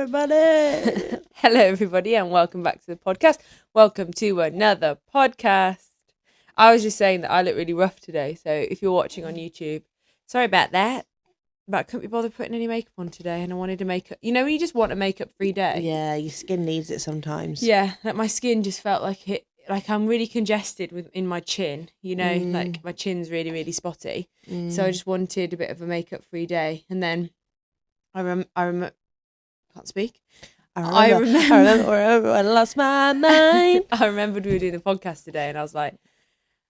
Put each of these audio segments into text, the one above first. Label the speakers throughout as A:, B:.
A: everybody.
B: Hello, everybody, and welcome back to the podcast. Welcome to another podcast. I was just saying that I look really rough today, so if you're watching on YouTube, sorry about that, but I couldn't be bothered putting any makeup on today, and I wanted to make up. You know when you just want a makeup-free day?
A: Yeah, your skin needs it sometimes.
B: Yeah, like my skin just felt like I'm really congested in my chin, like my chin's really, really spotty. So I just wanted a bit of a makeup-free day, and then I can't speak.
A: I remember when I lost my mind.
B: I remembered we were doing the podcast today, and I was like,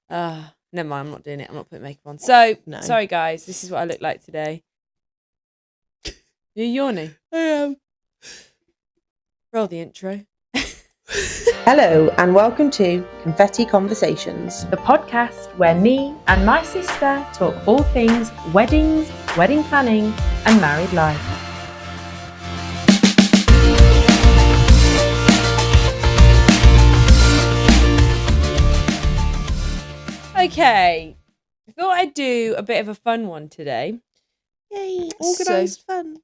B: never mind, I'm not doing it. I'm not putting makeup on. So, Sorry, guys. This is what I look like today. You're yawning.
A: I am.
B: Roll the intro.
C: Hello and welcome to Confetti Conversations,
D: the podcast where me and my sister talk all things weddings, wedding planning, and married life.
B: Okay, I thought I'd do a bit of a fun one today.
A: Yay, organised fun.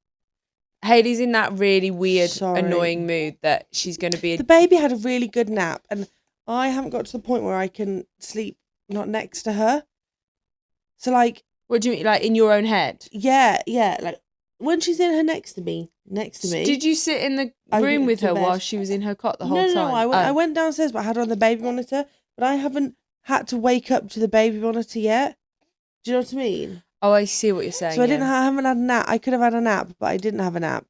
B: Hayley's in that really weird, annoying mood that she's going to be...
A: The baby had a really good nap, and I haven't got to the point where I can sleep not next to her. So, like...
B: What do you mean, like in your own head?
A: Yeah, like when she's in her next to me.
B: Did you sit in the room with her while she was in her cot the whole time?
A: No, I went downstairs, but I had her on the baby monitor, but I haven't had to wake up to the baby monitor yet. Do you know what I mean?
B: Oh, I see what you're saying.
A: So I haven't had a nap. I could have had a nap, but I didn't have a nap.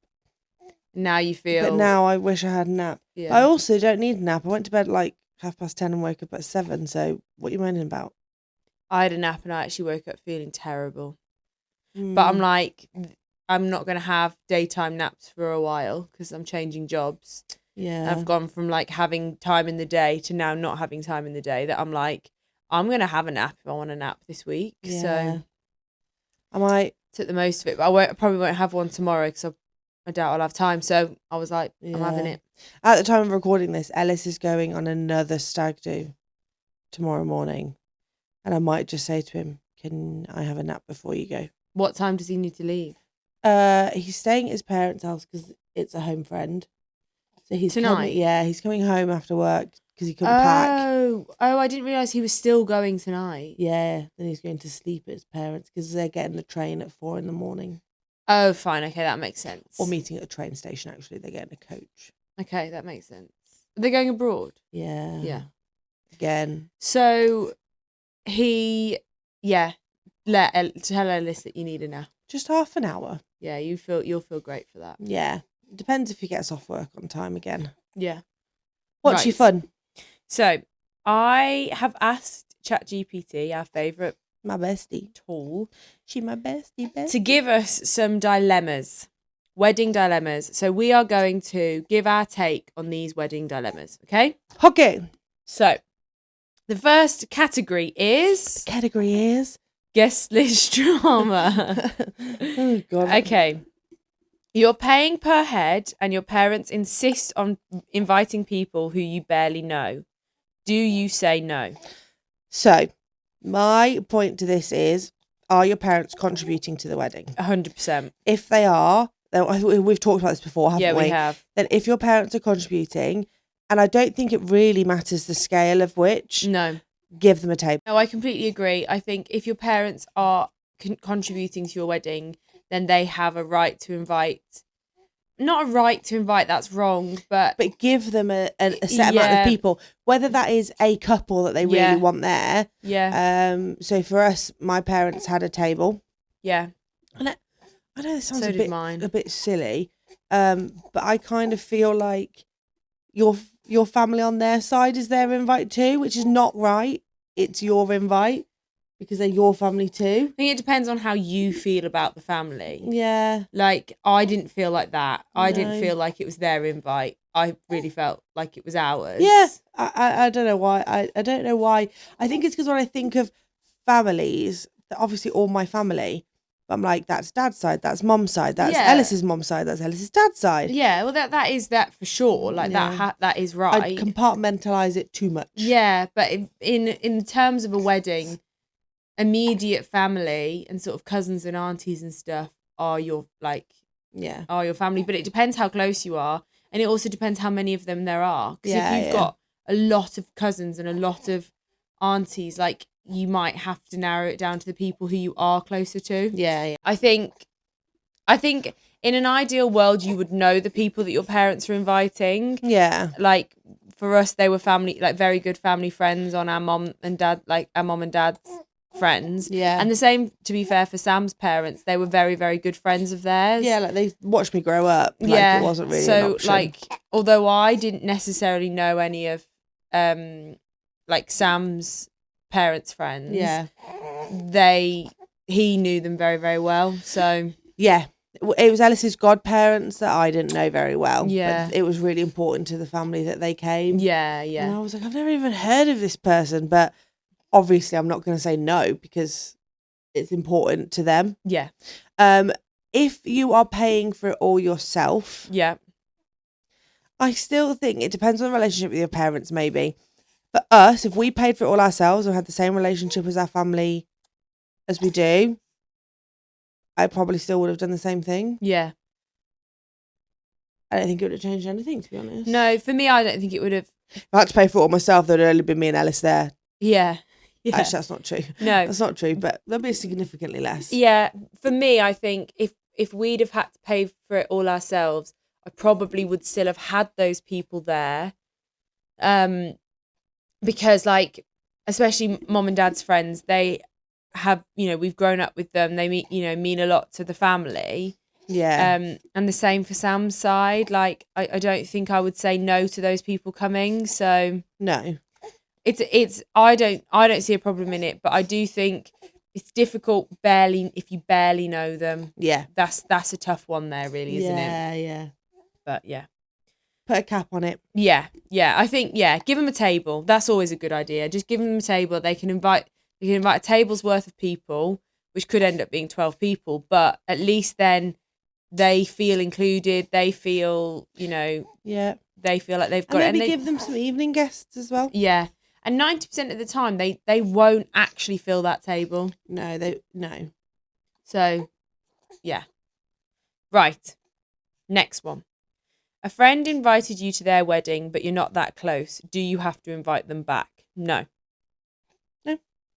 B: Now you feel...
A: But now I wish I had a nap.
B: Yeah.
A: I also don't need a nap. I went to bed like 10:30 and woke up at 7. So what are you moaning about?
B: I had a nap and I actually woke up feeling terrible. But I'm like, I'm not going to have daytime naps for a while because I'm changing jobs.
A: Yeah.
B: I've gone from like having time in the day to now not having time in the day, that I'm like, I'm going to have a nap if I want a nap this week.
A: Yeah.
B: So
A: I might
B: took the most of it, but I probably won't have one tomorrow because I doubt I'll have time. So I was like, I'm having it.
A: At the time of recording this, Ellis is going on another stag do tomorrow morning. And I might just say to him, can I have a nap before you go?
B: What time does he need to leave?
A: He's staying at his parents' house because it's a home friend. So he's
B: tonight?
A: He's coming home after work because he couldn't pack.
B: Oh, I didn't realise he was still going tonight.
A: Yeah, then he's going to sleep at his parents because they're getting the train at 4 a.m.
B: Oh, fine. Okay, that makes sense.
A: Or meeting at the train station, actually. They're getting a coach.
B: Okay, that makes sense. Are they going abroad?
A: Yeah.
B: Yeah.
A: Again.
B: So tell Ellis that you need a nap.
A: Just half an hour.
B: Yeah, you'll feel great for that.
A: Yeah. Depends if he gets off work on time again.
B: Yeah.
A: What's your fun?
B: So I have asked ChatGPT, our favourite
A: my bestie
B: tool,
A: she my bestie,
B: to give us some dilemmas, wedding dilemmas. So we are going to give our take on these wedding dilemmas. Okay. So the first category is guest list drama.
A: Oh God.
B: Okay. You're paying per head and your parents insist on inviting people who you barely know. Do you say no?
A: So, my point to this is, are your parents contributing to the wedding?
B: 100%.
A: If they are, we've talked about this before, haven't we?
B: Yeah, we have.
A: Then if your parents are contributing, and I don't think it really matters the scale of which,
B: no,
A: give them a table.
B: No, I completely agree. I think if your parents are contributing to your wedding, then they have a right to invite. Not a right to invite, that's wrong, but
A: give them a set amount of people, whether that is a couple that they really want there.
B: Yeah.
A: So for us, my parents had a table.
B: Yeah.
A: And I know this sounds
B: a
A: bit silly, but I kind of feel like your family on their side is their invite too, which is not right. It's your invite because they're your family too.
B: I think it depends on how you feel about the family.
A: Yeah.
B: Like, I didn't feel like that. I didn't feel like it was their invite. I really felt like it was ours.
A: Yeah. I don't know why. I don't know why. I think it's because when I think of families, obviously all my family, I'm like, that's dad's side, that's mom's side, that's Ellis's mom's side, that's Ellis's dad's side.
B: Yeah, well, that is that for sure. Like, that is right.
A: I compartmentalise it too much.
B: Yeah, but in terms of a wedding, immediate family and sort of cousins and aunties and stuff are your, like, are your family, but it depends how close you are, and it also depends how many of them there are. Because if you've got a lot of cousins and a lot of aunties, like, you might have to narrow it down to the people who you are closer to.
A: Yeah.
B: I think in an ideal world, you would know the people that your parents are inviting.
A: Yeah.
B: Like, for us, they were family, like, very good family friends on our mom and dad's friends.
A: Yeah.
B: And the same, to be fair, for Sam's parents. They were very, very good friends of theirs.
A: Yeah, like, they watched me grow up. Like, it wasn't really an option.
B: Like, although I didn't necessarily know any of, like, Sam's parents' friends.
A: Yeah.
B: He knew them very, very well. So...
A: Yeah. It was Ellis's godparents that I didn't know very well.
B: Yeah.
A: But it was really important to the family that they came.
B: Yeah.
A: And I was like, I've never even heard of this person. But obviously I'm not going to say no because it's important to them.
B: Yeah.
A: If you are paying for it all yourself.
B: Yeah.
A: I still think it depends on the relationship with your parents, maybe. For us, if we paid for it all ourselves and had the same relationship as our family as we do, I probably still would have done the same thing.
B: Yeah.
A: I don't think it would have changed anything, to be honest.
B: No, for me, I don't think it would have.
A: If I had to pay for it all myself, there'd only been me and Ellis there.
B: Yeah.
A: Actually, that's not true.
B: No.
A: That's not true, but there'll be significantly less.
B: Yeah. For me, I think if we'd have had to pay for it all ourselves, I probably would still have had those people there. Because, like, especially mom and dad's friends, they have, we've grown up with them. They mean a lot to the family.
A: Yeah.
B: And the same for Sam's side. Like, I don't think I would say no to those people coming. So
A: no,
B: it's I don't see a problem in it, but I do think it's difficult if you barely know them.
A: Yeah.
B: That's a tough one there, really, isn't it?
A: Yeah.
B: But yeah.
A: Put a cap on it.
B: Yeah. I think, give them a table. That's always a good idea. Just give them a table. They can invite a table's worth of people, which could end up being 12 people, but at least then they feel included. They feel, they feel like they've got
A: and maybe give them some evening guests as well.
B: Yeah. And 90% of the time, they won't actually fill that table.
A: No.
B: So, yeah. Right. Next one. A friend invited you to their wedding, but you're not that close. Do you have to invite them back? No.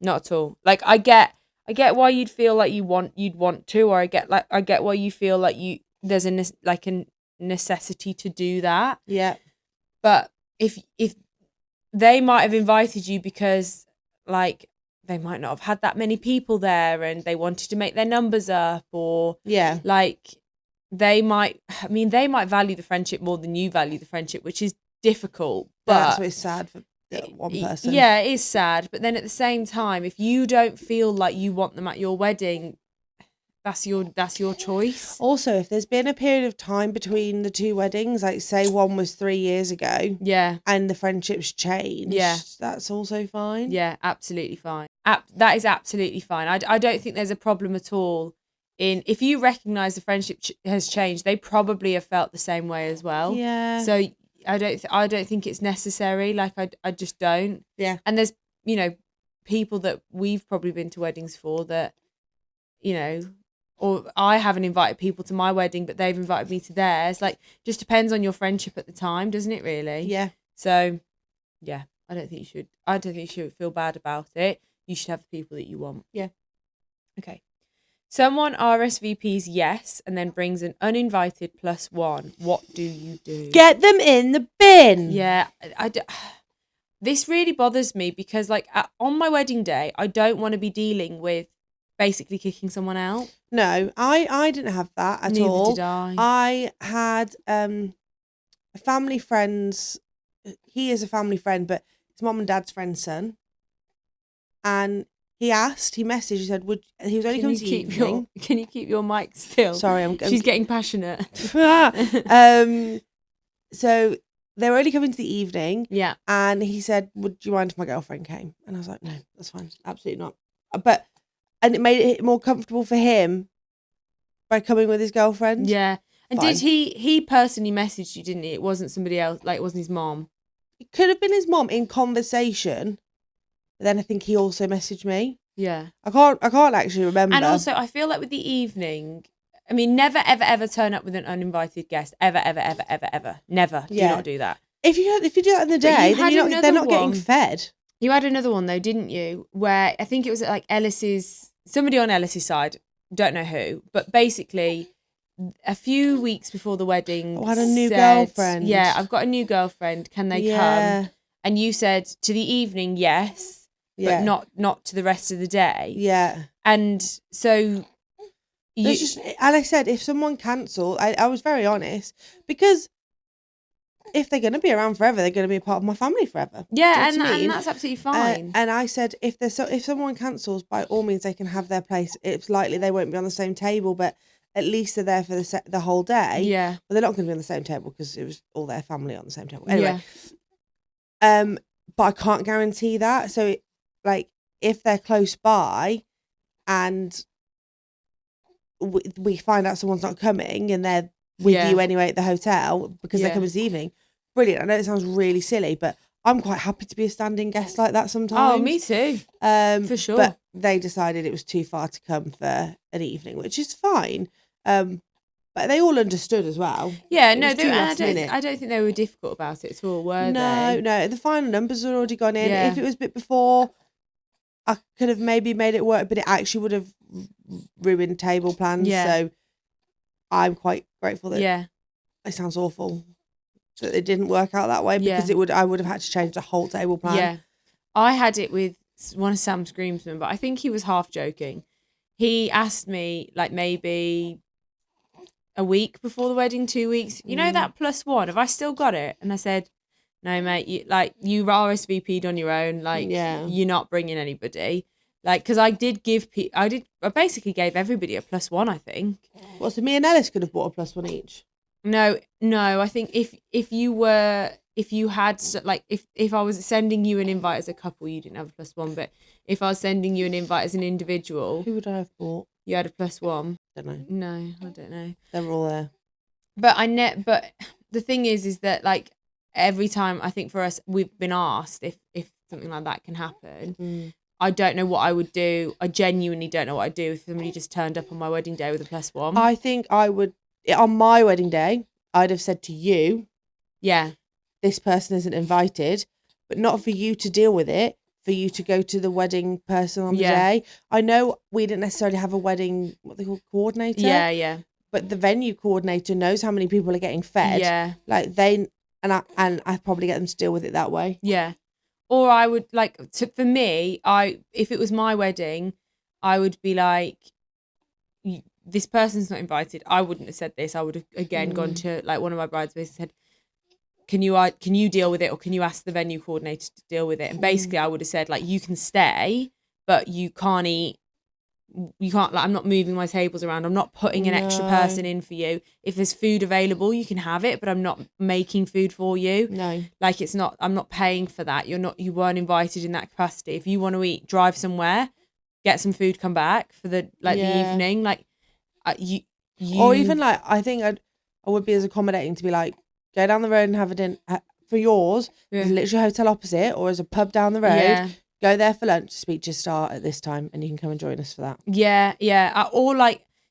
B: Not at all. Like, I get why you'd feel like you'd want to, or I get why you feel like there's a necessity to do that.
A: Yeah.
B: But if they might have invited you because, like, they might not have had that many people there and they wanted to make their numbers up, or like they might value the friendship more than you value the friendship, which is difficult. But
A: that's always sad for one person.
B: Yeah, it is sad. But then at the same time, if you don't feel like you want them at your wedding, that's your choice.
A: Also, if there's been a period of time between the two weddings, like say one was 3 years ago, and the friendship's changed, that's also fine.
B: Yeah, absolutely fine. That is absolutely fine. I don't think there's a problem at all if you recognise the friendship has changed. They probably have felt the same way as well.
A: Yeah.
B: So I don't think it's necessary. Like, I just don't.
A: Yeah.
B: And there's people that we've probably been to weddings for that or I haven't invited people to my wedding, but they've invited me to theirs. Like, just depends on your friendship at the time, doesn't it, really?
A: Yeah.
B: So, yeah, I don't think you should feel bad about it. You should have the people that you want.
A: Yeah.
B: Okay. Someone RSVPs yes and then brings an uninvited +1. What do you do?
A: Get them in the bin.
B: Yeah. This really bothers me because, like, on my wedding day, I don't want to be dealing with basically kicking someone out.
A: No, I didn't have that at all.
B: Neither did I.
A: I had a family friend's. He is a family friend, but it's mom and dad's friend's son. And he messaged, he said, he was only coming to evening.
B: Can you keep your mic still?
A: Sorry,
B: she's getting passionate.
A: So they were only coming to the evening.
B: Yeah.
A: And he said, would you mind if my girlfriend came? And I was like, no, that's fine. Absolutely not. And it made it more comfortable for him by coming with his girlfriend.
B: Yeah. And
A: Fine.
B: did he personally messaged you, didn't he? It wasn't somebody else, like, it wasn't his mom.
A: It could have been his mom in conversation. But then I think he also messaged me.
B: Yeah.
A: I can't actually remember.
B: And also, I feel like with the evening, I mean, never, ever, ever turn up with an uninvited guest. Ever, ever, ever, ever, ever. Never.
A: Yeah.
B: Do not do that.
A: If you do that in the day, then they're not getting fed.
B: You had another one though, didn't you? Where I think it was like somebody on Ellis's side, don't know who, but basically a few weeks before the wedding,
A: I had a new girlfriend.
B: Yeah, I've got a new girlfriend. Can they come? And you said to the evening, yes, but not to the rest of the day.
A: Yeah.
B: And so.
A: And I said, if someone cancelled, I was very honest, because if they're going to be around forever, they're going to be a part of my family forever.
B: Yeah, and that's absolutely fine.
A: And I said, if someone cancels, by all means, they can have their place. It's likely they won't be on the same table, but at least they're there for the whole day.
B: Yeah.
A: But they're not going to be on the same table because it was all their family on the same table. Anyway. Yeah. But I can't guarantee that. So, if they're close by and we find out someone's not coming and they're with you anyway at the hotel because they're coming this evening, brilliant. I know it sounds really silly, but I'm quite happy to be a standing guest like that sometimes.
B: Oh, me too. For sure.
A: But they decided it was too far to come for an evening, which is fine. But they all understood as well.
B: Yeah, no, I don't think they were difficult about it at all, were they?
A: No, the final numbers had already gone in. If it was a bit before, I could have maybe made it work, but it actually would have ruined table plans. So I'm quite grateful that it sounds awful that it didn't work out that way, because I would have had to change the whole table plan.
B: Yeah. I had it with one of Sam's groomsmen, but I think he was half joking. He asked me maybe a week before the wedding, 2 weeks, you know, that +1, have I still got it? And I said, no, mate, you RSVP'd on your own. You're not bringing anybody. Because I basically gave everybody a +1, I think.
A: Well, so me and Ellis could have bought a +1 each.
B: No, I think if I was sending you an invite as a couple, you didn't have a +1, but if I was sending you an invite as an individual,
A: who would I have bought?
B: You had a +1.
A: Don't know.
B: No, I don't know.
A: They were all there.
B: But but the thing is that every time, I think for us, we've been asked if something like that can happen. I don't know what I would do. I genuinely don't know what I'd do if somebody just turned up on my wedding day with a +1.
A: I think I would, on my wedding day, I'd have said to you, this person isn't invited, but not for you to deal with it, for you to go to the wedding person on the day. I know we didn't necessarily have a wedding, what they call, coordinator. Yeah. But the venue coordinator knows how many people are getting fed. Yeah. And I'd probably get them to deal with it that way.
B: Yeah. Or I would for me, if it was my wedding, I would be like, this person's not invited. I wouldn't have said this. I would have again gone to one of my bridesmaids and said, can you deal with it, or can you ask the venue coordinator to deal with it? And basically I would have said you can stay, but you can't eat. You can't, I'm not moving my tables around. I'm not putting an extra person in for you. If there's food available, you can have it, but I'm not making food for you.
A: No.
B: It's not, I'm not paying for that. You weren't invited in that capacity. If you want to eat, drive somewhere, get some food, come back for the evening. You
A: or even I think I would be as accommodating to be go down the road and have a dinner for yours. There's literally a hotel opposite, or as a pub down the road. Yeah. Go there for lunch. Speeches start at this time, and you can come and join us for that.
B: Yeah. Or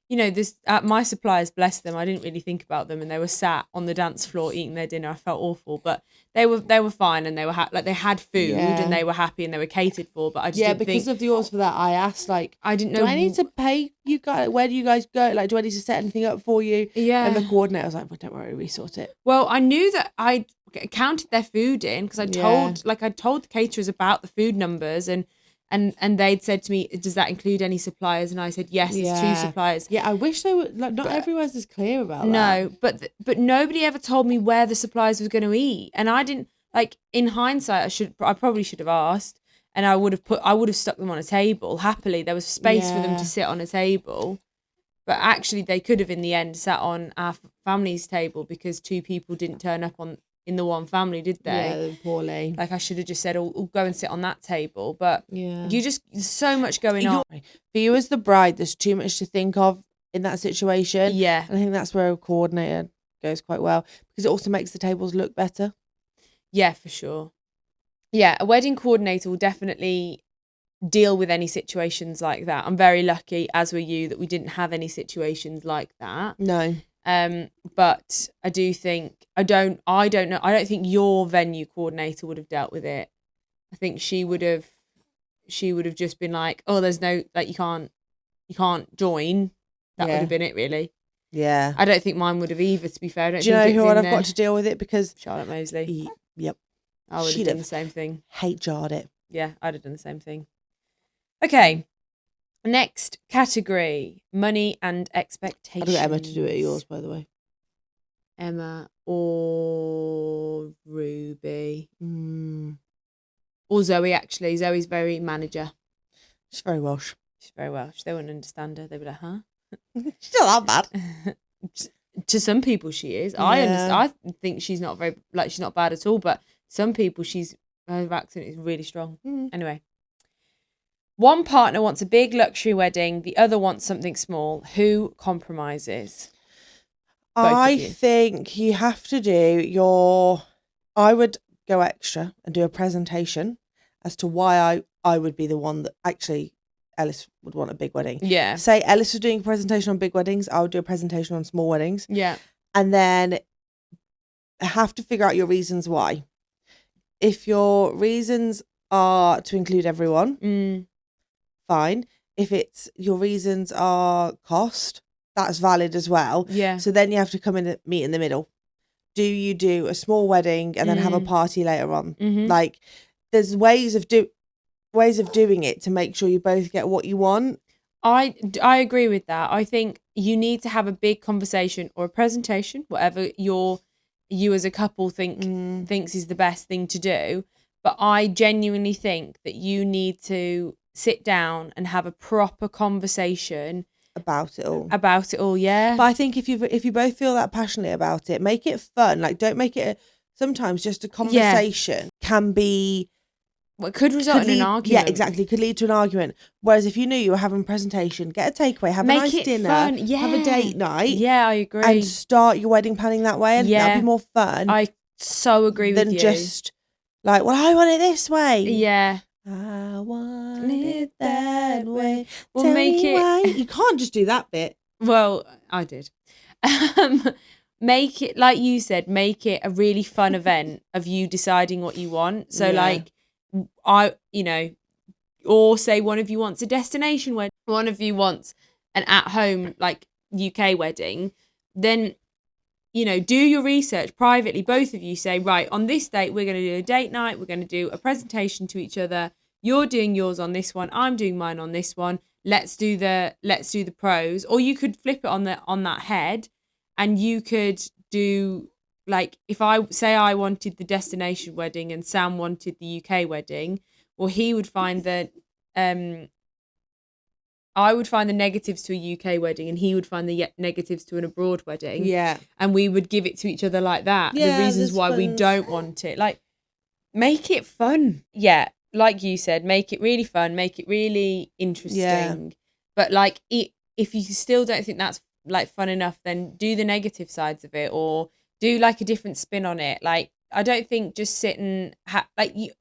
B: this my suppliers, bless them, I didn't really think about them, and they were sat on the dance floor eating their dinner. I felt awful, but they were fine, and they were they had food and they were happy and they were catered for. But I just didn't
A: because
B: think...
A: of yours for that, I asked I didn't know. Do I need to pay you guys? Where do you guys go? Do I need to set anything up for you? Yeah. And the coordinator was like, well, don't worry, we sort it.
B: Well, I knew that I counted their food in, because I told the caterers about the food numbers, and they'd said to me, does that include any suppliers? And I said, yes, it's 2 suppliers.
A: Yeah, I wish they were, not everyone's as clear about that.
B: No, but nobody ever told me where the suppliers was going to eat. And I didn't, in hindsight, I probably should have asked, and I would have stuck them on a table. Happily, there was space for them to sit on a table. But actually, they could have, in the end, sat on our family's table, because 2 people didn't turn up in the one family, did they?
A: Yeah, poorly.
B: I should have just said, oh, go and sit on that table. But there's so much going on.
A: For you as the bride, there's too much to think of in that situation.
B: Yeah.
A: And I think that's where a coordinator goes quite well, because it also makes the tables look better.
B: Yeah, for sure. Yeah, a wedding coordinator will definitely deal with any situations like that. I'm very lucky, as were you, that we didn't have any situations like that.
A: No.
B: But I do think I don't know. I don't think your venue coordinator would have dealt with it. I think she would have just been like, oh, there's no, like, you can't join. That would have been it, really.
A: Yeah.
B: I don't think mine would have either, to be fair.
A: Do you know who I'd have got to deal with it? Because
B: Charlotte Mosley.
A: Yep.
B: I would have done the same thing.
A: Jarred it.
B: Yeah, I'd have done the same thing. Okay. Next category, money and expectations.
A: I'd get Emma to do it at yours, by the way.
B: Emma or Ruby. Or Zoe, actually. Zoe's very manager.
A: She's very Welsh.
B: She's very Welsh. They wouldn't understand her. They'd be like, huh?
A: She's not that bad.
B: To some people she is.
A: Yeah.
B: I think she's not she's not bad at all, but some people her accent is really strong. Anyway. One partner wants a big luxury wedding, the other wants something small. Who compromises?
A: I think you have to do I would go extra and do a presentation as to why I would be the one that actually Ellis would want a big wedding.
B: Yeah.
A: Say Ellis was doing a presentation on big weddings, I would do a presentation on small weddings.
B: Yeah.
A: And then have to figure out your reasons why. If your reasons are to include everyone, fine. If it's your reasons are cost, that's valid as well.
B: Yeah.
A: So then you have to come in and meet in the middle. Do you do a small wedding and then have a party later on? Like, there's ways of doing it to make sure you both get what you want.
B: I agree with that. I think you need to have a big conversation or a presentation, whatever you as a couple thinks is the best thing to do. But I genuinely think that you need to sit down and have a proper conversation
A: about it all.
B: Yeah.
A: But I think if you both feel that passionately about it, make it fun. Like, don't make it sometimes just a conversation can be.
B: Well, it could result in an argument.
A: Yeah, exactly. Could lead to an argument. Whereas if you knew you were having a presentation, get a takeaway, have a nice dinner,
B: fun. Yeah.
A: have a date night.
B: Yeah, I agree.
A: And start your wedding planning that way, and that'll be more fun.
B: I so agree with you.
A: Than just like, well, I want it this way.
B: Yeah.
A: I want it that way.
B: We'll
A: Tell
B: make
A: me
B: it.
A: Why. You can't just do that bit.
B: Well, I did. Make it, like you said, make it a really fun event of you deciding what you want. So, like, or say one of you wants a destination wedding, one of you wants an at-home, like, UK wedding, then, do your research privately. Both of you say, right, on this date, we're going to do a date night. We're going to do a presentation to each other. You're doing yours on this one. I'm doing mine on this one. Let's do the pros. Or you could flip it on that head, and you could do, like, if I say I wanted the destination wedding and Sam wanted the UK wedding, well, he would find that I would find the negatives to a UK wedding and he would find the negatives to an abroad wedding.
A: Yeah.
B: And we would give it to each other like that.
A: Yeah,
B: the reasons why we don't want it. Like, make it fun. Yeah. Like you said, make it really fun. Make it really interesting. Yeah. But, like, if you still don't think that's, like, fun enough, then do the negative sides of it, or do, like, a different spin on it. Like, I don't think just sit and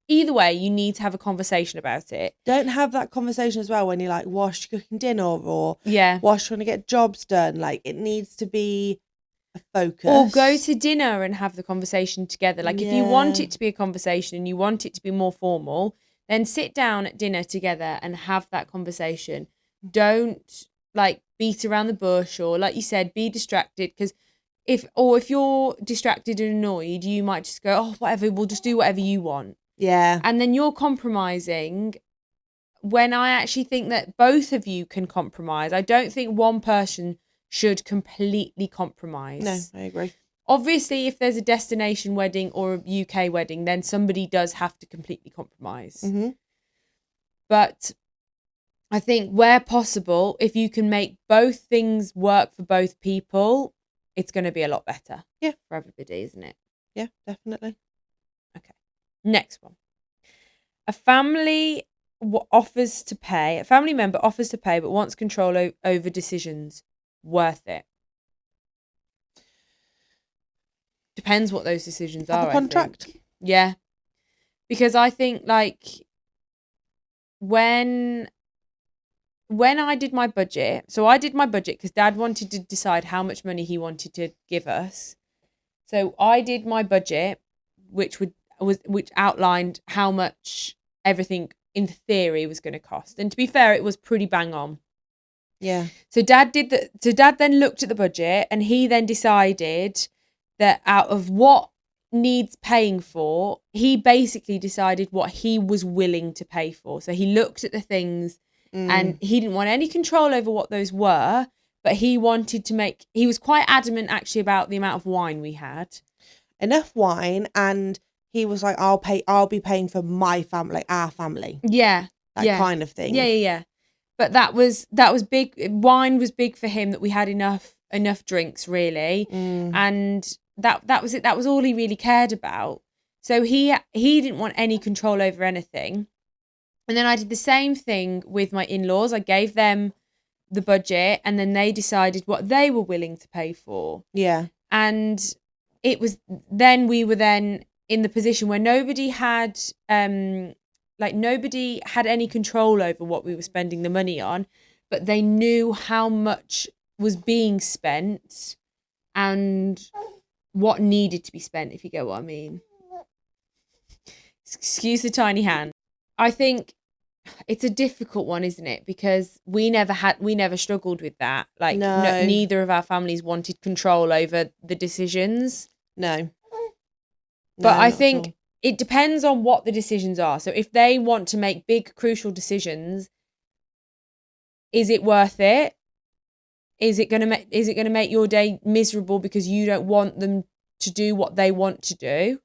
B: either way, you need to have a conversation about it.
A: Don't have that conversation as well when you're like, whilst you're cooking dinner or whilst trying to get jobs done. Like, it needs to be a focus.
B: Or go to dinner and have the conversation together. Like, if you want it to be a conversation and you want it to be more formal, then sit down at dinner together and have that conversation. Don't, like, beat around the bush, or, like you said, be distracted, because if you're distracted and annoyed, you might just go, oh, whatever, we'll just do whatever you want.
A: Yeah.
B: And then you're compromising, when I actually think that both of you can compromise. I don't think one person should completely compromise.
A: No, I agree.
B: Obviously, if there's a destination wedding or a UK wedding, then somebody does have to completely compromise.
A: Mm-hmm.
B: But I think where possible, if you can make both things work for both people, it's going to be a lot better.
A: Yeah.
B: For everybody, isn't it?
A: Yeah, definitely.
B: Okay. Next one. A family member offers to pay but wants control over decisions. Worth it. Depends what those decisions are.
A: Have a contract.
B: Yeah. Because I think, like, when I did my budget, so I did my budget because Dad wanted to decide how much money he wanted to give us. So I did my budget, which outlined how much everything in theory was going to cost. And to be fair, it was pretty bang on.
A: Yeah.
B: So Dad then looked at the budget, and he then decided that out of what needs paying for, he basically decided what he was willing to pay for. So he looked at the things and he didn't want any control over what those were, but he was quite adamant actually about the amount of wine we had.
A: Enough wine, and he was like, I'll be paying for my family, like our family.
B: Yeah.
A: That kind of thing.
B: Yeah. But that was big. Wine was big for him, that we had enough drinks, really. And that was it. That was all he really cared about. So he didn't want any control over anything. And then I did the same thing with my in-laws. I gave them the budget, and then they decided what they were willing to pay for.
A: Yeah.
B: And we were then in the position where nobody had any control over what we were spending the money on, but they knew how much was being spent and what needed to be spent, if you get what I mean. Excuse the tiny hand. I think it's a difficult one, isn't it? Because we never struggled with that. Like,
A: no.
B: Neither of our families wanted control over the decisions.
A: No.
B: But I think it depends on what the decisions are. So if they want to make big, crucial decisions, is it worth it? Is it going to make your day miserable because you don't want them to do what they want to do?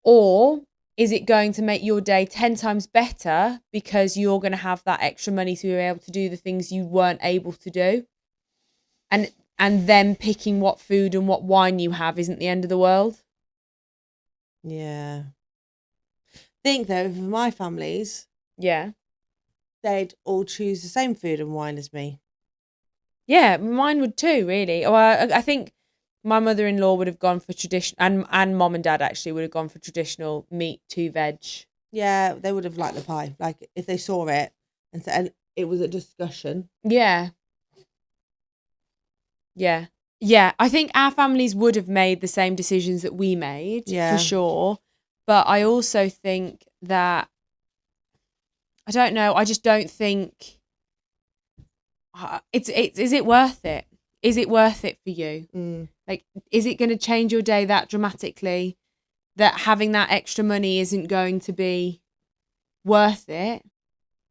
B: Or is it going to make your day 10 times better because you're going to have that extra money to be able to do the things you weren't able to do? And them picking what food and what wine you have isn't the end of the world.
A: Yeah. Think though, for my families,
B: yeah,
A: they'd all choose the same food and wine as me.
B: Yeah, mine would too, really. Or I think my mother-in-law would have gone for traditional, and mom and dad actually would have gone for traditional meat, 2 veg.
A: Yeah, they would have liked the pie. Like if they saw it and it was a discussion.
B: Yeah. Yeah. Yeah, I think our families would have made the same decisions that we made, for sure. But I also think that, I don't know, I just don't think, is it worth it? Is it worth it for you? Like, is it going to change your day that dramatically that having that extra money isn't going to be worth it?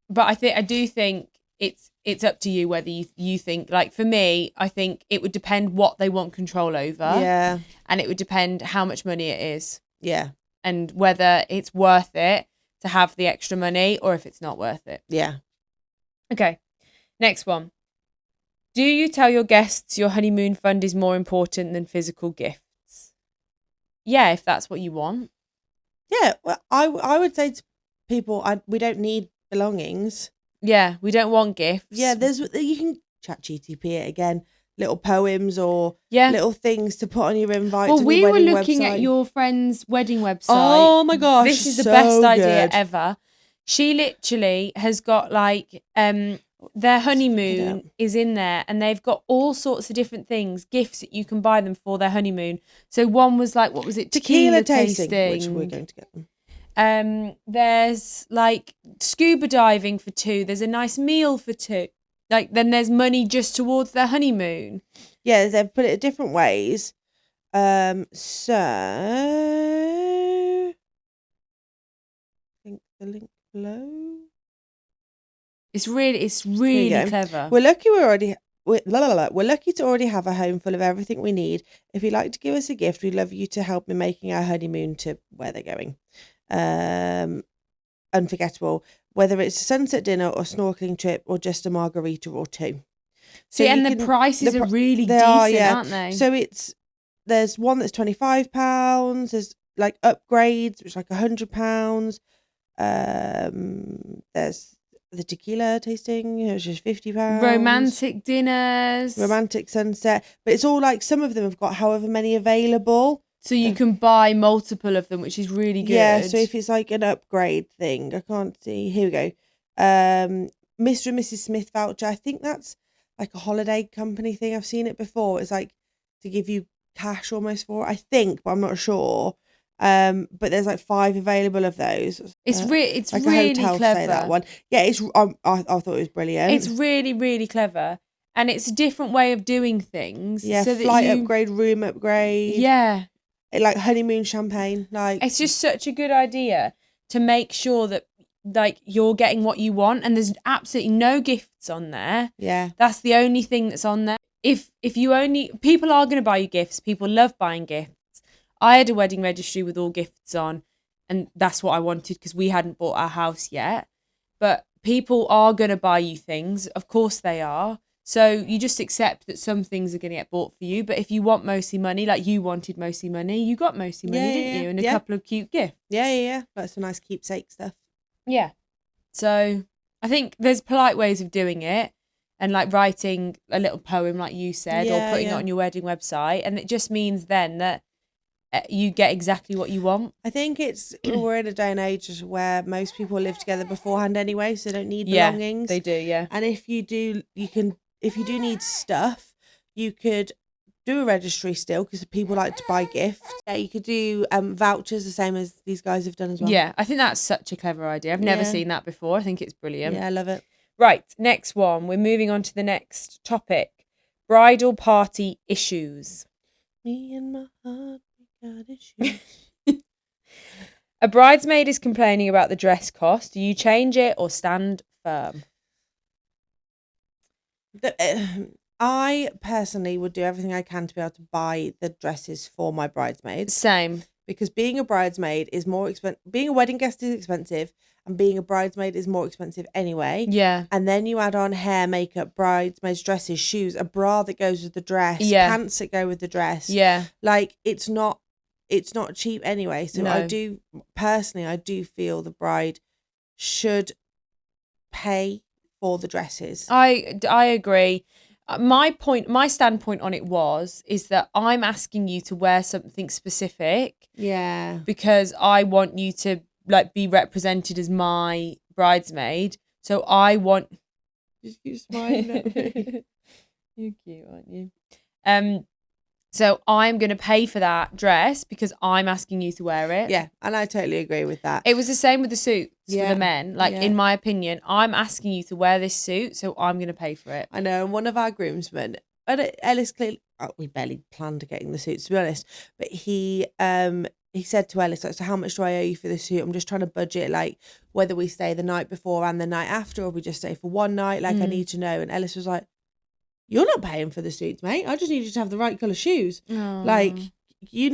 B: But I do think it's up to you whether you think, like, for me, I think it would depend what they want control over.
A: Yeah.
B: And it would depend how much money it is.
A: Yeah.
B: And whether it's worth it to have the extra money or if it's not worth it.
A: Yeah.
B: Okay. Next one. Do you tell your guests your honeymoon fund is more important than physical gifts? Yeah, if that's what you want.
A: Yeah. Well, I would say to people, we don't need belongings.
B: Yeah, we don't want gifts.
A: Yeah, you can chat GTP it again, little poems or little things to put on your invite.
B: Well,
A: to
B: we
A: the
B: were looking
A: website.
B: at your friend's wedding website.
A: Oh my gosh,
B: this is the
A: so
B: best idea
A: good.
B: ever. She literally has got like their honeymoon is in there, and they've got all sorts of different things, gifts that you can buy them for their honeymoon. So one was like, what was it? Tequila tasting,
A: which we're going to get them.
B: There's like scuba diving for 2. There's a nice meal for 2. Like, then there's money just towards their honeymoon.
A: Yeah, they've put it different ways. So I think the link below.
B: It's really clever.
A: We're lucky we're lucky to already have a home full of everything we need. If you'd like to give us a gift, we'd love you to help in making our honeymoon to where they're going. Unforgettable, whether it's a sunset dinner or snorkeling trip or just a margarita or 2.
B: So the prices are really decent, aren't they?
A: So there's one that's £25. There's like upgrades, which is like £100. There's the tequila tasting, which is £50.
B: Romantic dinners,
A: romantic sunset, but it's all like, some of them have got however many available.
B: So you can buy multiple of them, which is really good.
A: Yeah, so if it's like an upgrade thing, I can't see. Here we go. Mr. and Mrs. Smith voucher. I think that's like a holiday company thing. I've seen it before. It's like to give you cash almost for it, I think, but I'm not sure. But there's like 5 available of those.
B: It's
A: like
B: really
A: a hotel
B: clever.
A: say that one. Yeah, it's. I thought it was brilliant.
B: It's really, really clever, and it's a different way of doing things.
A: Yeah,
B: so
A: flight
B: that
A: upgrade, room upgrade.
B: Yeah,
A: like honeymoon champagne. Like
B: it's just such a good idea to make sure that like you're getting what you want, and there's absolutely no gifts on there.
A: Yeah,
B: that's the only thing that's on there. If you only people are going to buy you gifts. People love buying gifts. I had a wedding registry with all gifts on, and that's what I wanted because we hadn't bought our house yet. But people are going to buy you things. Of course they are. So you just accept that some things are going to get bought for you. But if you want mostly money, like you wanted mostly money, you got mostly money, didn't you? And a couple of cute gifts.
A: Yeah. Like some nice keepsake stuff.
B: Yeah. So I think there's polite ways of doing it. And like writing a little poem, like you said, or putting it on your wedding website. And it just means then that you get exactly what you want.
A: I think we're in a day and age where most people live together beforehand anyway, so they don't need belongings.
B: They do, yeah.
A: And if you do need stuff, you could do a registry still because people like to buy gifts. Yeah, you could do vouchers the same as these guys have done as well.
B: Yeah, I think that's such a clever idea. I've never seen that before. I think it's brilliant.
A: Yeah, I love it.
B: Right, next one. We're moving on to the next topic. Bridal party issues.
A: Me and my heart, we got issues.
B: A bridesmaid is complaining about the dress cost. Do you change it or stand firm?
A: I personally would do everything I can to be able to buy the dresses for my bridesmaids.
B: Same.
A: Because being a bridesmaid is more expensive. Being a wedding guest is expensive, and being a bridesmaid is more expensive anyway.
B: Yeah.
A: And then you add on hair, makeup, bridesmaids, dresses, shoes, a bra that goes with the dress, pants that go with the dress.
B: Yeah.
A: Like it's not cheap anyway. So
B: No.
A: I do feel the bride should pay for the dresses.
B: I agree. My standpoint on it is that I'm asking you to wear something specific.
A: Yeah.
B: Because I want you to like be represented as my bridesmaid. So I want.
A: Just keep smiling at me.
B: You're cute, aren't you? So I'm going to pay for that dress because I'm asking you to wear it.
A: Yeah, and I totally agree with that.
B: It was the same with the suits for the men. Like, in my opinion, I'm asking you to wear this suit, so I'm going to pay for it.
A: I know, and one of our groomsmen, Ellis clearly, we barely planned getting the suits, to be honest, but he said to Ellis, like, so how much do I owe you for the suit? I'm just trying to budget, like, whether we stay the night before and the night after, or we just stay for one night. Like, I need to know. And Ellis was like, you're not paying for the suits, mate. I just need you to have the right colour shoes.
B: Aww.
A: Like, you don't even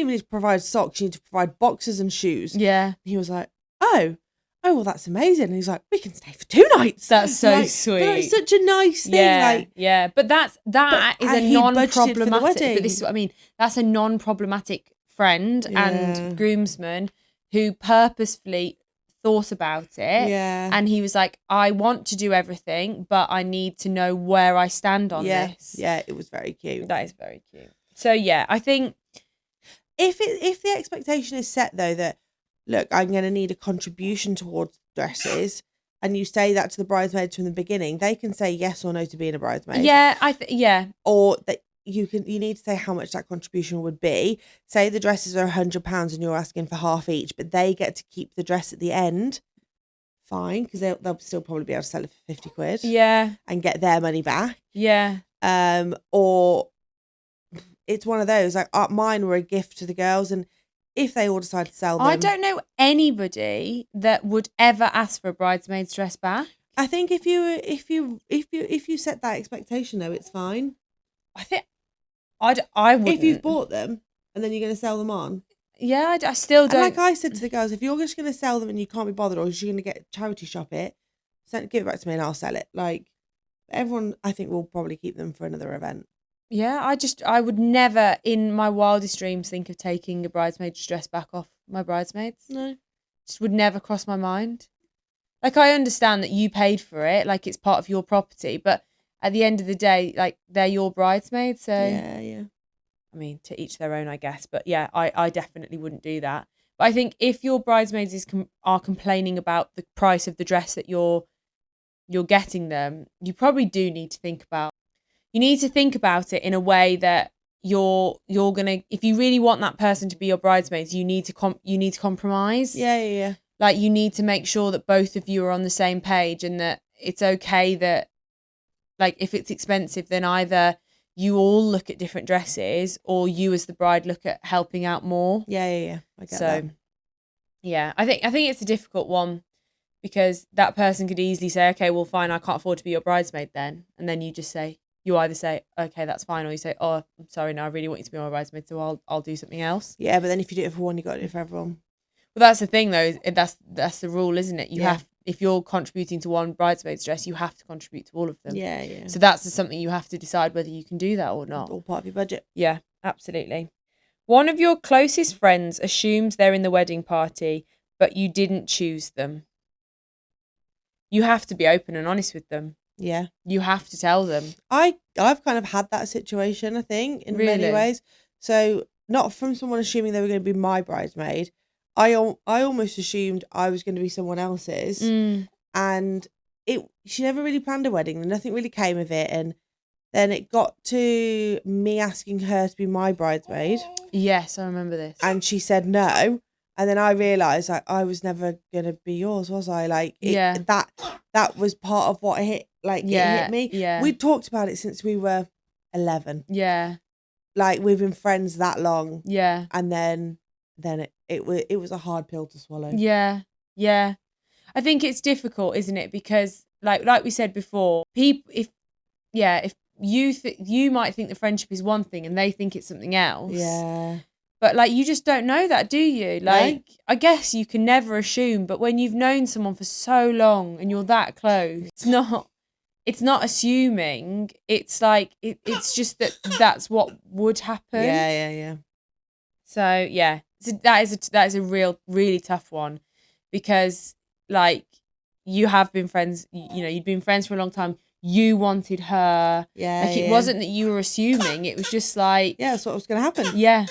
A: need to provide socks. You need to provide boxers and shoes.
B: Yeah.
A: And he was like, oh, well, that's amazing. And he's like, we can stay for 2 nights.
B: That's so
A: like,
B: sweet.
A: But it's such a nice thing.
B: Yeah. But that is a non-problematic. But this is what I mean. That's a non-problematic friend and groomsman who purposefully thought about it.
A: Yeah.
B: And he was like, I want to do everything, but I need to know where I stand on this.
A: Yeah, it was very cute.
B: That is very cute. So yeah, I think
A: if the expectation is set though that, look, I'm going to need a contribution towards dresses, and you say that to the bridesmaids from the beginning, they can say yes or no to being a bridesmaid.
B: Yeah,
A: or that you need to say how much that contribution would be. Say the dresses are £100 and you're asking for half each, but they get to keep the dress at the end. Fine, because they'll still probably be able to sell it for 50 quid.
B: Yeah,
A: and get their money back.
B: Yeah.
A: Or it's one of those, like mine were a gift to the girls, and if they all decide to sell them,
B: I don't know anybody that would ever ask for a bridesmaid's dress back.
A: I think if you set that expectation though, it's fine.
B: I think I wouldn't.
A: If you've bought them and then you're going to sell them on.
B: Yeah, I still don't.
A: And like I said to the girls, if you're just going to sell them and you can't be bothered, or you're going to get charity shop it, give it back to me and I'll sell it. Like, everyone, I think, will probably keep them for another event.
B: Yeah, I would never in my wildest dreams think of taking a bridesmaid's dress back off my bridesmaids.
A: No.
B: Just would never cross my mind. Like, I understand that you paid for it, like it's part of your property, but at the end of the day, like, they're your bridesmaids, so
A: yeah.
B: I mean, to each their own, I guess. But yeah, I definitely wouldn't do that. But I think if your bridesmaids are complaining about the price of the dress that you're getting them, you probably do need to think about. You need to think about it in a way that you're gonna. If you really want that person to be your bridesmaids, you need to compromise.
A: Yeah.
B: Like, you need to make sure that both of you are on the same page, and that it's okay that, like, if it's expensive, then either you all look at different dresses, or you as the bride look at helping out more.
A: Yeah. I get that.
B: Yeah, I think it's a difficult one, because that person could easily say, okay, well, fine, I can't afford to be your bridesmaid then. And then you either say, okay, that's fine, or you say, oh, I'm sorry, no, I really want you to be my bridesmaid, so I'll do something else.
A: Yeah, but then if you do it for one, you got to do it for everyone.
B: Well, that's the thing, though. That's the rule, isn't it? You have, if you're contributing to one bridesmaid's dress, you have to contribute to all of them.
A: Yeah.
B: So that's something you have to decide whether you can do that or not.
A: It's all part of your budget.
B: Yeah, absolutely. One of your closest friends assumes they're in the wedding party, but you didn't choose them. You have to be open and honest with them.
A: Yeah.
B: You have to tell them.
A: I've kind of had that situation, I think, in many ways. So not from someone assuming they were going to be my bridesmaid. I almost assumed I was going to be someone else's. And she never really planned a wedding. And nothing really came of it. And then it got to me asking her to be my bridesmaid.
B: Yes, I remember this.
A: And she said no. And then I realised, like, I was never going to be yours, was I? Like, that was part of what it hit me.
B: Yeah.
A: We talked about it since we were 11.
B: Yeah.
A: Like, we've been friends that long.
B: Yeah.
A: And then it was a hard pill to swallow.
B: Yeah. Yeah. I think it's difficult, isn't it? Because like we said before, if you might think the friendship is one thing and they think it's something else.
A: Yeah.
B: But, like, you just don't know that, do you? Like, no. I guess you can never assume, but when you've known someone for so long and you're that close, it's not assuming. It's like, it's just that's what would happen.
A: Yeah.
B: So, yeah, that is a really tough one, because, like, you have been friends, you'd been friends for a long time. You wanted her.
A: Yeah.
B: Like, it wasn't that you were assuming. It was just like,
A: yeah, that's what was going to happen.
B: Yeah.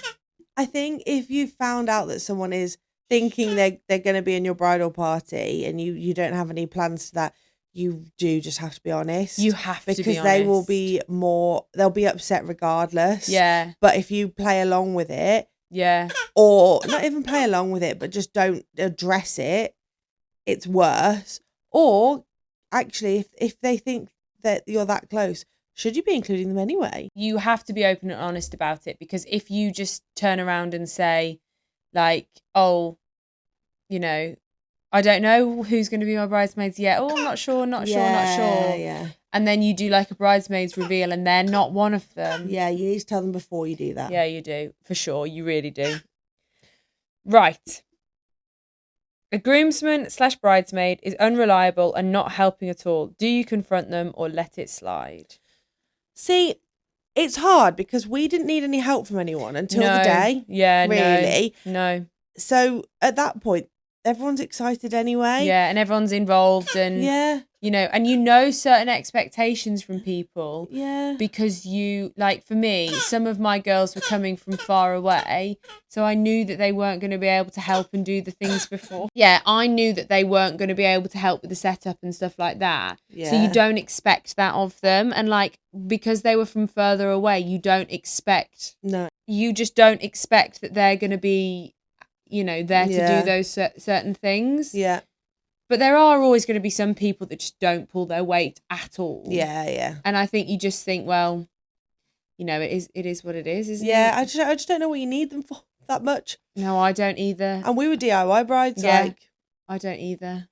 A: I think if you found out that someone is thinking they're going to be in your bridal party and you don't have any plans to that, you do just have to be honest.
B: You have to be honest.
A: Because they'll be upset regardless.
B: Yeah.
A: But if you play along with it.
B: Yeah.
A: Or not even play along with it, but just don't address it, it's worse. Or actually, if they think that you're that close, should you be including them anyway?
B: You have to be open and honest about it, because if you just turn around and say, like, oh, I don't know who's going to be my bridesmaids yet. Oh, I'm not sure.
A: Yeah.
B: And then you do like a bridesmaids reveal and they're not one of them.
A: Yeah, you need to tell them before you do that.
B: Yeah, you do. For sure. You really do. Right. A groomsman/bridesmaid is unreliable and not helping at all. Do you confront them or let it slide?
A: See, it's hard because we didn't need any help from anyone until the day.
B: Yeah,
A: really.
B: No.
A: So at that point, everyone's excited anyway.
B: Yeah, and everyone's involved, and and certain expectations from people.
A: Yeah.
B: Because for me, some of my girls were coming from far away, so I knew that they weren't going to be able to help and do the things before. Yeah, I knew that they weren't going to be able to help with the setup and stuff like that.
A: Yeah.
B: So you don't expect that of them, and because they were from further away, you don't expect.
A: No.
B: You just don't expect that they're going to be there to do those certain things.
A: Yeah.
B: But there are always going to be some people that just don't pull their weight at all.
A: Yeah.
B: And I think you just think, well, it is what it is, isn't it?
A: Yeah, I just don't know what you need them for that much.
B: No, I don't either.
A: And we were DIY brides,
B: I don't either.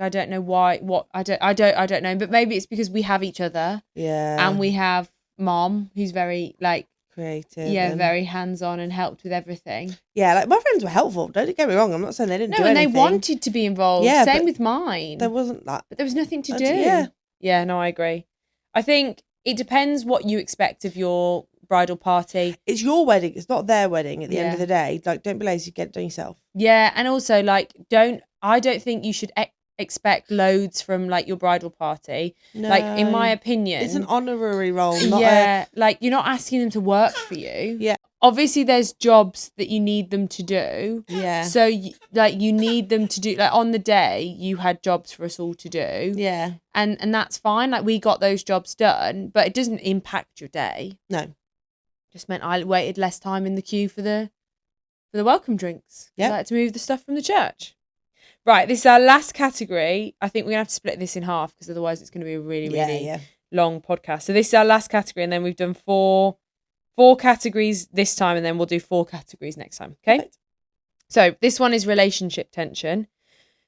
B: I don't know why. I don't know. But maybe it's because we have each other.
A: Yeah.
B: And we have Mom, who's very
A: creative.
B: Yeah, very hands-on and helped with everything.
A: Yeah, my friends were helpful. Don't get me wrong. I'm not saying they didn't do anything.
B: No, and they wanted to be involved.
A: Yeah,
B: same with mine.
A: There wasn't that.
B: But there was nothing to do.
A: Yeah.
B: Yeah, no, I agree. I think it depends what you expect of your bridal party.
A: It's your wedding. It's not their wedding at the end of the day. Don't be lazy. Get it done yourself.
B: Yeah, and also, I don't think you should expect loads from your bridal party. No. In my opinion,
A: it's an honorary role.
B: You're not asking them to work for you.
A: Yeah.
B: obviously there's jobs that you need them to do.
A: Yeah.
B: So you need them to do, like on the day you had jobs for us all to do.
A: Yeah.
B: And that's fine. Like we got those jobs done, but it doesn't impact your day.
A: No.
B: Just meant I waited less time in the queue for the welcome drinks.
A: Yeah.
B: I like to move the stuff from the church. Right, this is our last category. I think we're gonna have to split this in half because otherwise it's gonna be a really, really long podcast. So this is our last category, and then we've done four categories this time, and then we'll do 4 categories next time. Okay. Perfect. So this one is relationship tension.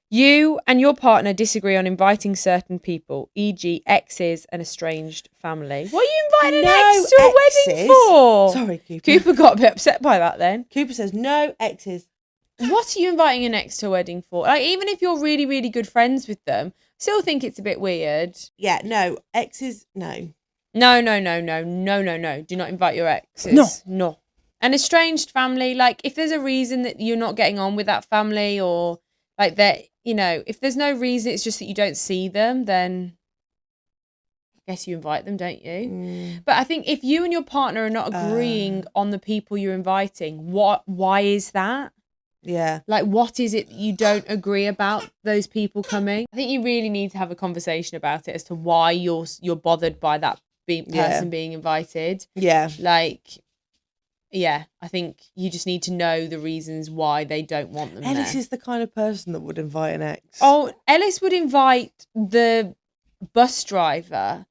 B: You and your partner disagree on inviting certain people, e.g. exes and estranged family. What are you inviting an ex to a wedding for?
A: Sorry, Cooper.
B: Cooper got a bit upset by that then.
A: Cooper says no exes.
B: What are you inviting an ex to a wedding for? Like, even if you're really, really good friends with them, I still think it's a bit weird.
A: Yeah, no. Exes, no.
B: No. Do not invite your exes. No. An estranged family, like, if there's a reason that you're not getting on with that family, or like that, you know, if there's no reason, it's just that you don't see them, then I guess you invite them, don't you? But I think if you and your partner are not agreeing on the people you're inviting, why is that?
A: Yeah.
B: Like, what is it that you don't agree about those people coming? I think you really need to have a conversation about it as to why you're bothered by that person being invited.
A: Yeah.
B: Like, yeah, I think you just need to know the reasons why they don't want them
A: Ellis
B: there.
A: is the kind of person that would invite an ex.
B: Oh, Ellis would invite the bus driver.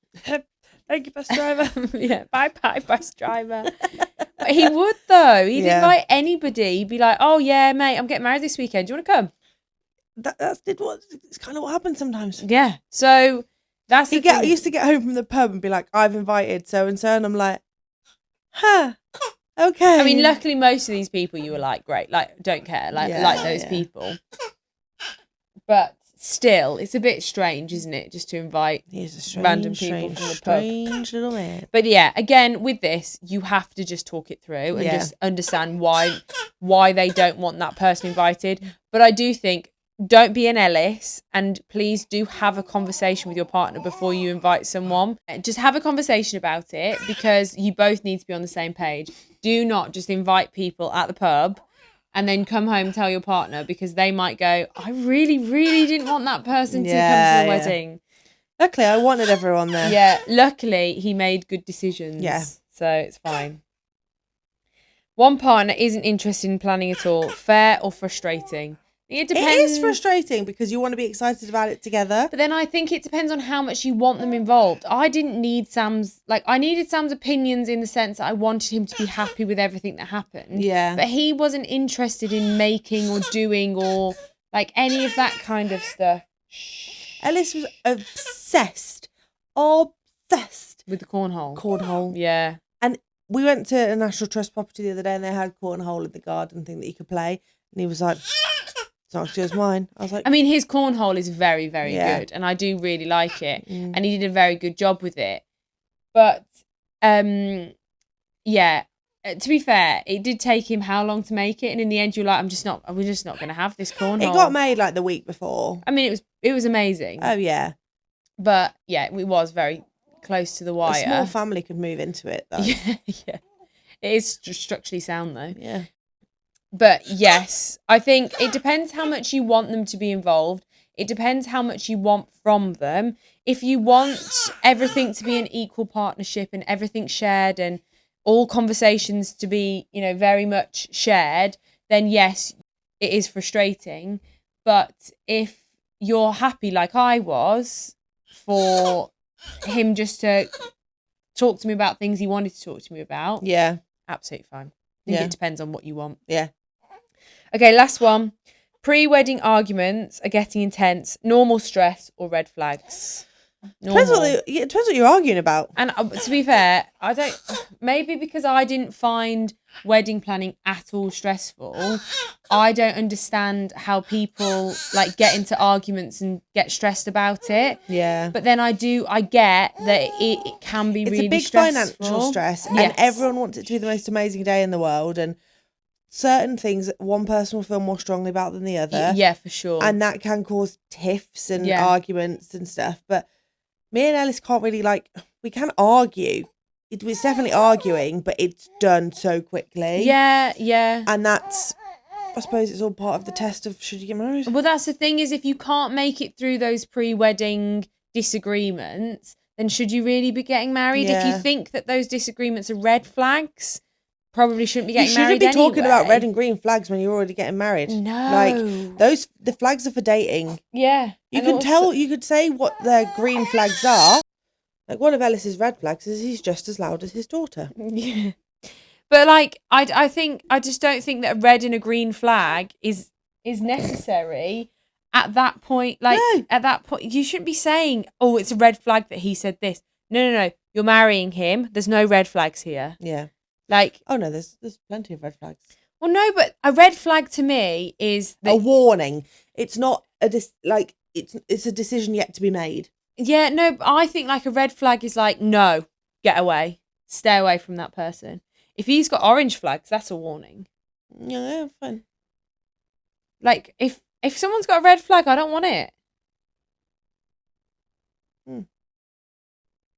A: Thank you, bus driver.
B: Yeah, bye, bus driver. He would, though. He'd invite anybody. He'd be like, oh, yeah, mate, I'm getting married this weekend. Do you want to come?
A: It's kind of what happens sometimes.
B: Yeah. So that's
A: he used to get home from the pub and be like, I've invited so-and-so. And I'm like, huh, okay.
B: I mean, luckily, most of these people you were like, great. Like, don't care. Like those people. But still, it's a bit strange, isn't it? Just to invite random people from the pub.
A: Strange little man.
B: But yeah, again, with this, you have to just talk it through and just understand why they don't want that person invited. But I do think, don't be an Ellis, and please do have a conversation with your partner before you invite someone. Just have a conversation about it, because you both need to be on the same page. Do not just invite people at the pub and then come home and tell your partner, because they might go, I really, really didn't want that person to come to the wedding.
A: Luckily, I wanted everyone there.
B: Yeah, luckily he made good decisions.
A: Yeah.
B: So it's fine. One partner isn't interested in planning at all. Fair or frustrating? It depends.
A: It is frustrating because you want to be excited about it together.
B: But then I think it depends on how much you want them involved. I needed Sam's opinions, in the sense that I wanted him to be happy with everything that happened.
A: Yeah.
B: But he wasn't interested in making or doing or like any of that kind of stuff.
A: Ellis was obsessed
B: With the cornhole.
A: Cornhole.
B: Yeah.
A: And we went to a National Trust property the other day, and they had cornhole in the garden thing that you could play. And he was like, it's not as good as mine. I was like,
B: I mean, his cornhole is very, very good, and I do really like it. And he did a very good job with it. But yeah, to be fair, it did take him how long to make it, and in the end, you're like, we're just not going to have this cornhole.
A: It got made like the week before.
B: I mean, it was amazing.
A: Oh yeah,
B: but yeah, it was very close to the wire.
A: A small family could move into it, though.
B: Yeah. It is structurally sound, though.
A: Yeah.
B: But yes, I think it depends how much you want them to be involved. It depends how much you want from them. If you want everything to be an equal partnership and everything shared and all conversations to be, very much shared, then yes, it is frustrating. But if you're happy, like I was, for him just to talk to me about things he wanted to talk to me about, absolutely fine. I think it depends on what you want.
A: Yeah.
B: Okay, last one. Pre-wedding arguments are getting intense. Normal stress or red flags?
A: Depends what you're arguing about.
B: And to be fair, maybe because I didn't find wedding planning at all stressful, I don't understand how people get into arguments and get stressed about it.
A: Yeah.
B: But then I get that it can be really stressful.
A: It's a big financial stress, and everyone wants it to be the most amazing day in the world, and certain things one person will feel more strongly about than the other.
B: Yeah, for sure.
A: And that can cause tiffs and arguments and stuff. But me and Ellis can't really we can argue, it's definitely arguing, but it's done so quickly.
B: Yeah.
A: And that's, I suppose it's all part of the test of should you get married.
B: Well, that's the thing is if you can't make it through those pre-wedding disagreements, then should you really be getting married? If you think that those disagreements are red flags, probably shouldn't be getting married.
A: You shouldn't be talking about red and green flags when you're already getting married.
B: No.
A: Like the flags are for dating.
B: Yeah.
A: You could say what their green flags are. Like one of Ellis's red flags is he's just as loud as his daughter.
B: Yeah. But like I just don't think that a red and a green flag is necessary at that point. Like at that point you shouldn't be saying, "Oh, it's a red flag that he said this." No. You're marrying him. There's no red flags here.
A: Yeah.
B: Like,
A: oh no, there's plenty of red flags.
B: Well, no, but a red flag to me is
A: a warning. It's not it's a decision yet to be made.
B: Yeah, no, but I think like a red flag is like, no, get away, stay away from that person. If he's got orange flags, that's a warning.
A: Yeah, fine.
B: Like if someone's got a red flag, I don't want it.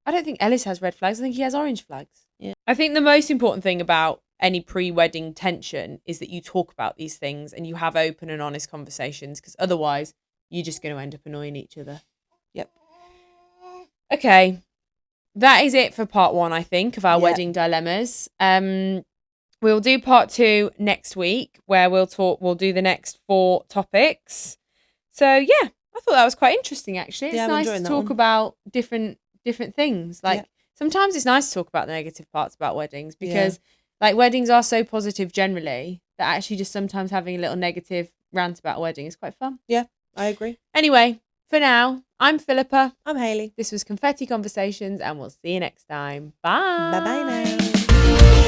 B: I don't think Ellis has red flags. I think he has orange flags.
A: Yeah.
B: I think the most important thing about any pre-wedding tension is that you talk about these things and you have open and honest conversations, because otherwise you're just going to end up annoying each other.
A: Yep.
B: Okay. That is it for part 1, I think, of our wedding dilemmas. We'll do part 2 next week, where we'll do the next 4 topics. So yeah, I thought that was quite interesting actually. It's nice to talk about different things. Like sometimes it's nice to talk about the negative parts about weddings, because like weddings are so positive generally that actually just sometimes having a little negative rant about a wedding is quite fun.
A: Yeah, I agree.
B: Anyway, for now, I'm Philippa.
A: I'm Hayley.
B: This was Confetti Conversations, and we'll see you next time. Bye.
A: Bye-bye now.